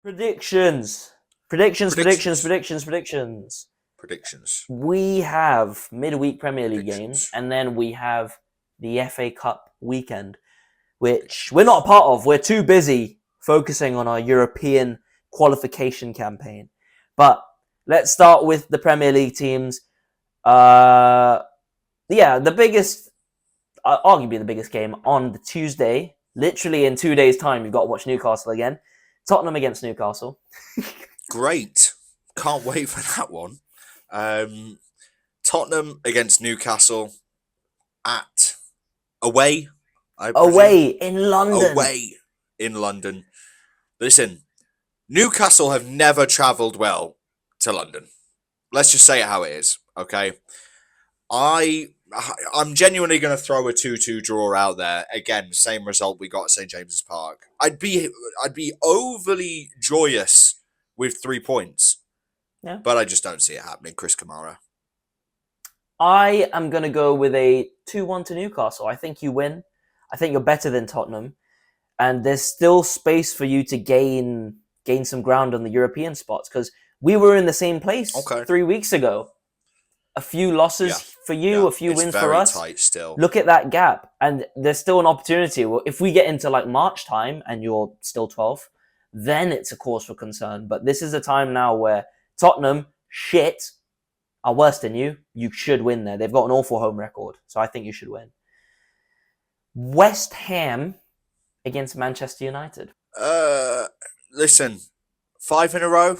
Predictions. Predictions. Predictions. We have midweek Premier League games, Predictions. and then we have the FA Cup weekend, which we're not a part of. We're too busy focusing on our European qualification campaign. But let's start with the Premier League teams. The biggest, arguably the biggest game on the Tuesday. Literally in 2 days' time, you've got to watch Newcastle again. Tottenham against Newcastle. Great. Can't wait for that one. Tottenham against Newcastle away. Away in London. Away in London. Listen, Newcastle have never travelled well to London. Let's just say it how it is, okay? I'm genuinely going to throw a 2-2 draw out there. Again, same result we got at St James's Park. I'd be overly joyous with 3 points. Yeah. But I just don't see it happening, Chris Kamara. I am going to go with a 2-1 to Newcastle. I think you win. I think you're better than Tottenham. And there's still space for you to gain some ground on the European spots, because we were in the same place 3 weeks ago. A few losses for you, a few wins for us. Tight still. Look at that gap. And there's still an opportunity. Well, if we get into like March time and you're still 12th, then it's a cause for concern. But this is a time now where Tottenham, are worse than you. You should win there. They've got an awful home record. So I think you should win. West Ham against Manchester United. Listen, 5 in a row.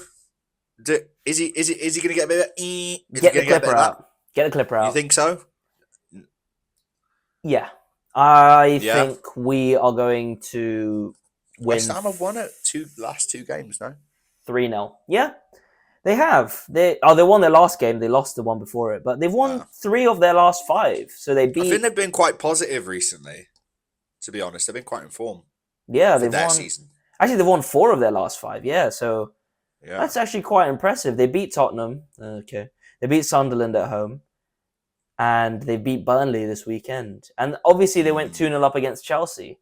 Is he going to get a bit of Get the clipper out. Get the clipper out. You think so? Yeah. I think we are going to win. West Ham have won it last two games, no? 3-0. Yeah. They have. They won their last game. They lost the one before it. But they've won 3 of their last 5. So they beat... I think they've been quite positive recently, to be honest. They've been quite in form. Yeah, they've won... season. Actually, they've won 4 of their last 5. Yeah, so... Yeah. That's actually quite impressive. They beat Tottenham. Okay. They beat Sunderland at home. And they beat Burnley this weekend. And obviously they went 2-0 up against Chelsea.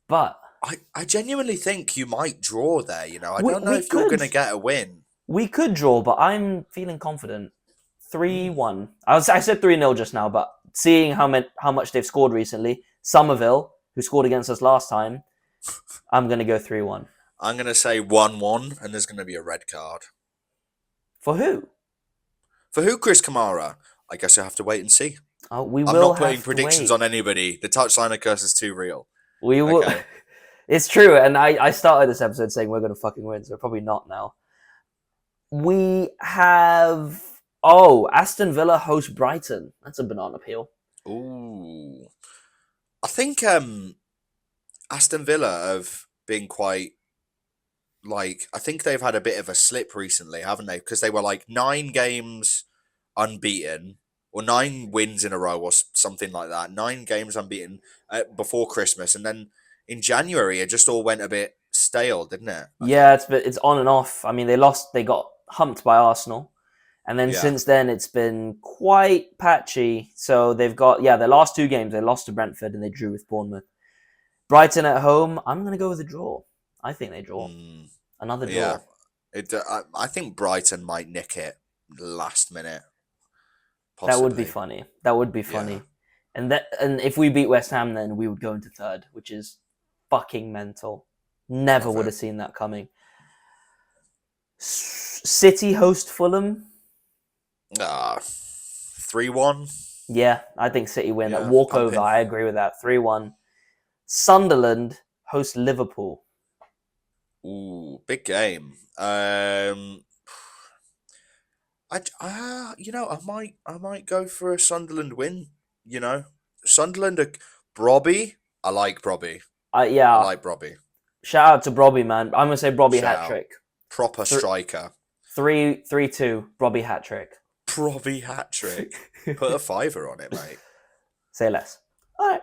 But... I genuinely think you might draw there, you know. I don't know if you're going to get a win. We could draw, but I'm feeling confident. 3-1. I said 3-0 just now, but seeing how much they've scored recently, Somerville, who scored against us last time, I'm going to go 3-1. I'm going to say 1-1, and there's going to be a red card. For who? For who, Chris Kamara? I guess you'll have to wait and see. I'm not putting predictions on anybody. The touchline curse is too real. We will. Okay. It's true, and I started this episode saying we're going to fucking win, so we're probably not now. We have... Aston Villa host Brighton. That's a banana peel. Ooh. I think Aston Villa have been quite... I think they've had a bit of a slip recently, haven't they? Because they were 9 games unbeaten, or 9 wins in a row, or something like that. 9 games unbeaten before Christmas, and then in January it just all went a bit stale, didn't it? It's on and off. I mean, they got humped by Arsenal, and then since then it's been quite patchy. So they've got their last 2 games they lost to Brentford and they drew with Bournemouth. Brighton at home, I'm going to go with a draw. I think they draw. Another draw. Yeah. I think Brighton might nick it last minute. Possibly. That would be funny. Yeah. And if we beat West Ham, then we would go into 3rd, which is fucking mental. Never would have seen that coming. City host Fulham. 3-1. Yeah, I think City win. Yeah, walkover. I agree with that. 3-1. Sunderland host Liverpool. Ooh, big game. I might go for a Sunderland win. You know, Sunderland. Brobby. I like Brobby. I like Brobby. Shout out to Brobby, man. I'm gonna say Brobby hat trick. Proper striker. 3-2. Brobby hat trick. Brobby hat trick. Put a $5 on it, mate. Say less. All right.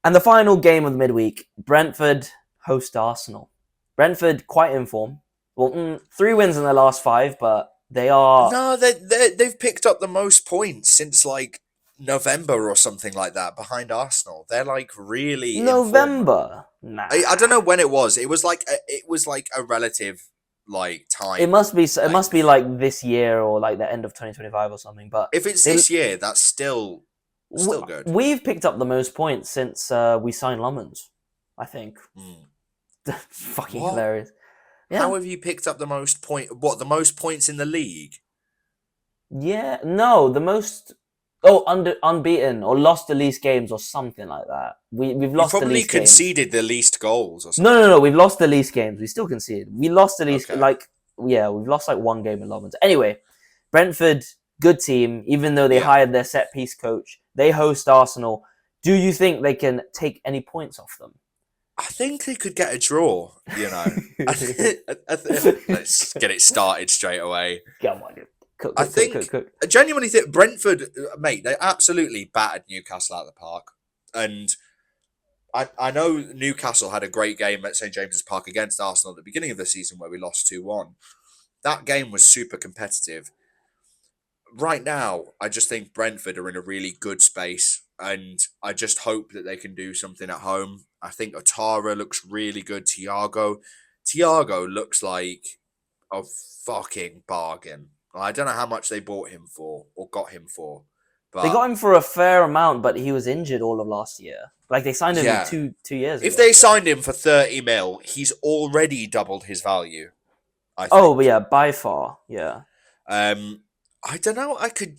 And the final game of the midweek: Brentford host Arsenal. Brentford quite in form. Well, 3 wins in their last 5, but they are... No, they've picked up the most points since November or something like that behind Arsenal. They're really November. Nah. I don't know when it was. It was like a relative like time. It must be. It length. must be like this year or like the end of 2025 or something. But If it's they, this year, that's still good. we've picked up the most points since we signed Lummons. I think. Mm. Fucking What? hilarious. Yeah. How have you picked up the most the most points in the league? Yeah. No, the most. Oh, unbeaten or lost the least games or something like that. We've You lost the probably least games. conceded the least goals or something. No. We've lost the least games. We still conceded. We lost the least. Okay. We've lost like one game in Lummons. Anyway, Brentford, good team. Even though they Yeah. hired their set piece coach, they host Arsenal. Do you think they can take any points off them? I think they could get a draw. You know, let's get it started straight away. Come on, cook. I genuinely think Brentford, mate, they absolutely battered Newcastle out of the park. And I know Newcastle had a great game at St James's Park against Arsenal at the beginning of the season where we lost 2-1. That game was super competitive. Right now, I just think Brentford are in a really good space, and I just hope that they can do something at home. I think Otara looks really good. Thiago looks like a fucking bargain. I don't know how much they bought him for or got him for, but They got him for a fair amount, but he was injured all of last year. Like they signed him Yeah. two years ago. if they signed him for 30 mil, he's already doubled his value. I think. Oh, but yeah, by far, yeah. I don't know. I could.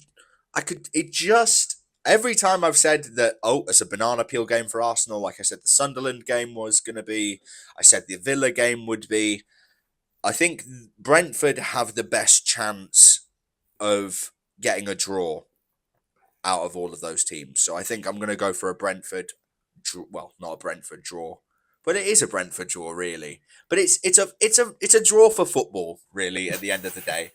It just every time I've said that. Oh, it's a banana peel game for Arsenal. Like I said, the Sunderland game was going to be. I said the Villa game would be. I think Brentford have the best chance of getting a draw out of all of those teams. So I think I'm going to go for a Brentford. Well, not a Brentford draw, but it is a Brentford draw, really. But it's a draw for football, really. At the end of the day,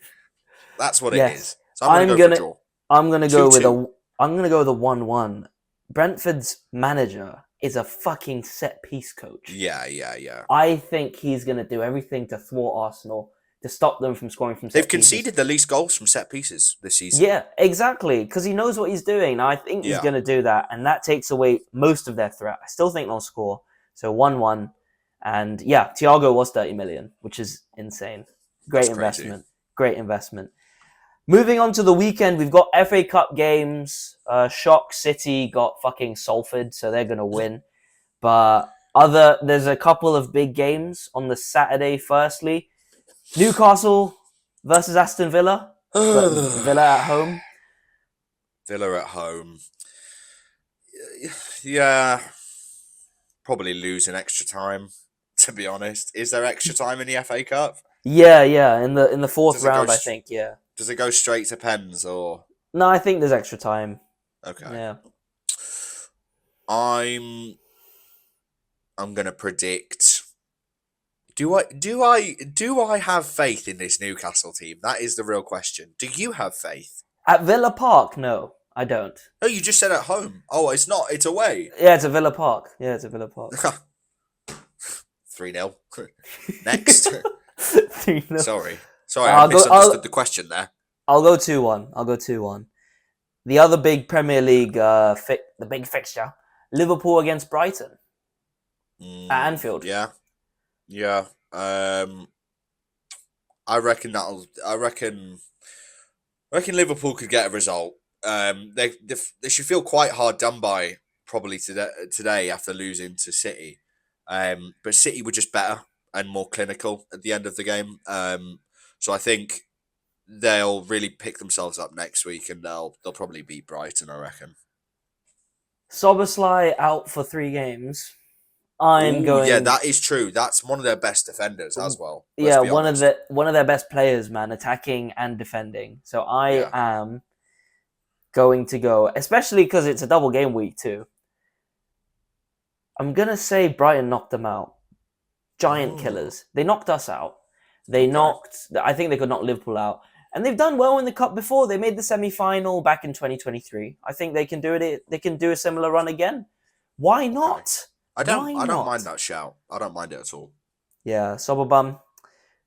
that's what it is. So I'm going to go for a draw. I'm gonna go with 2-2. I'm gonna go with a 1-1. Brentford's manager is a fucking set piece coach. Yeah. I think he's gonna do everything to thwart Arsenal to stop them from scoring from set They've pieces. conceded the least goals from set pieces this season. Yeah, exactly. Because he knows what he's doing. Now, I think he's Yeah. going to do that, and that takes away most of their threat. I still think they'll score. So 1-1. And yeah, Thiago was 30 million, which is insane. Great That's investment. crazy. Great investment. Moving on to the weekend, we've got FA Cup games. Shock City got fucking Salford, so they're going to win. But there's a couple of big games on the Saturday. Firstly, Newcastle versus Aston Villa. Villa at home. Villa at home. Yeah. Probably lose in extra time, to be honest. Is there extra time in the FA Cup? Yeah. In the fourth Does it go round, I st- think. Yeah. Does it go straight to pens or? No, I think there's extra time. Okay. Yeah. I'm gonna predict. Do I have faith in this Newcastle team? That is the real question. Do you have faith? At Villa Park, no, I don't. No, you just said at home. Oh, it's not. It's away. Yeah, it's a Villa Park. 3-0. Next. 3-0. Sorry, I misunderstood the question there. I'll go 2-1. The other big Premier League, the big fixture, Liverpool against Brighton at Anfield. Yeah. I reckon Liverpool could get a result. They should feel quite hard done by probably today after losing to City. But City were just better and more clinical at the end of the game. So I think they'll really pick themselves up next week and they'll probably beat Brighton, I reckon. Szoboszlai out for 3 games. Yeah, that is true. That's one of their best defenders as well. Yeah, one of their best players, man, attacking and defending. So I am going to go, especially because it's a double game week too. I'm gonna say Brighton knocked them out. Giant killers. They knocked us out. I think they could knock Liverpool out. And they've done well in the cup before. They made the semi-final back in 2023. I think they can do it. They can do a similar run again. Why not? I don't mind that shout. I don't mind it at all. Yeah, Sobobum.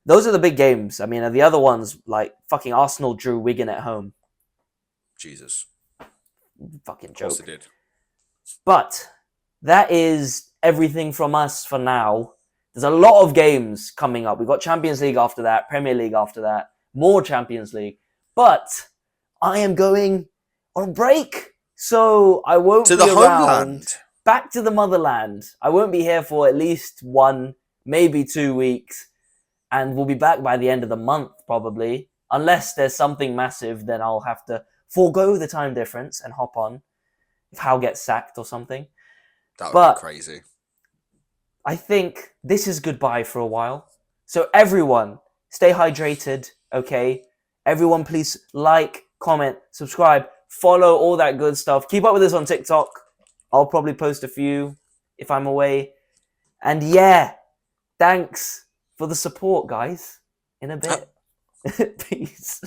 Those are the big games. I mean, the other ones, like fucking Arsenal drew Wigan at home. Jesus. Fucking joke. Of course they did. But that is everything from us for now. There's a lot of games coming up. We've got Champions League after that, Premier League after that, more Champions League. But I am going on break, so I won't To be the around. homeland. Back to the motherland. I won't be here for at least 1, maybe 2 weeks, and we'll be back by the end of the month probably. Unless there's something massive, then I'll have to forego the time difference and hop on if Hal gets sacked or something. That would But be crazy. I think this is goodbye for a while. So everyone, stay hydrated, okay? Everyone, please like, comment, subscribe, follow, all that good stuff. Keep up with us on TikTok. I'll probably post a few if I'm away. And yeah, thanks for the support, guys. In a bit. Peace.